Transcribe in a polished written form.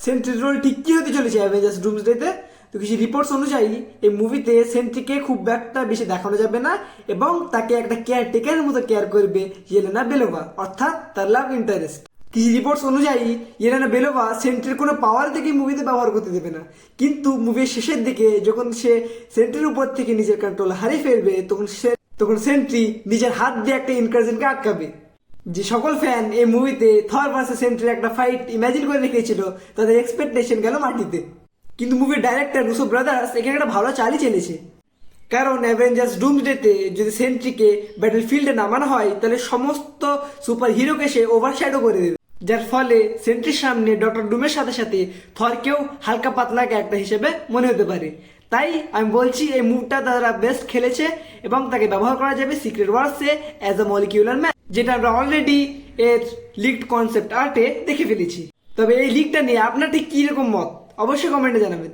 সেন্ট্রির role ঠিক কি হতে চলেছে অ্যাভেঞ্জার্স ডুমসডেতে। তো কিছু রিপোর্টস অনুযায়ী এই মুভিতে সেন্ট্রিকে খুব একটা বেশি দেখানো যাবে না এবং তাকে একটা কেয়ারটেকারের মতো কেয়ার করবে ইয়েলেনা বেলোভা, অর্থাৎ তার লাভ ইন্টারেস্ট। কিছু রিপোর্টস অনুযায়ী ইয়েলেনা বেলোভা সেন্ট্রির কোনো পাওয়ার থেকে মুভিতে ব্যবহার করতে দেবে না, কিন্তু মুভির শেষের দিকে যখন সে সেন্ট্রির উপর থেকে নিজের কন্ট্রোল হারিয়ে ফেলবে তখন সেন্ট্রি নিজের হাত দিয়ে একটা ইনকারজনকে আটকাবে। যে সকল ফ্যান এই মুভিতে থর ভার্সেস সেন্ট্রির একটা ফাইট ইমাজিন করে রেখেছিল তাদের এক্সপেকটেশন গেল মাটিতে। কিন্তু মুভির ডাইরেক্টর রুসো ব্রাদার্স এখানে একটা ভালো চালই চেলেছে, কারণ অ্যাভেঞ্জার্স ডুমসডেতে যদি সেন্ট্রিকে ব্যাটল ফিল্ডে নামানো হয় তাহলে সমস্ত সুপার হিরোকে সে ওভারশ্যাডো করে দেবে, যার ফলে সেন্ট্রির সামনে ডক্টর ডুমের সাথে সাথে থরকেও হালকা পাতলা একটা হিসেবে মনে হতে পারে। তাই আমি বলছি এই মুভটা তারা বেস্ট খেলেছে এবং তাকে ব্যবহার করা যাবে সিক্রেট ওয়ার্সে অ্যাজ আ মলিকিউলার ম্যান, যেটা আমরা অলরেডি এর লিকড কনসেপ্ট আর্টে দেখে ফেলেছি। তবে এই লিকটা নিয়ে আপনার ঠিক কি রকম মত অবশ্যই কমেন্টে জানাবেন।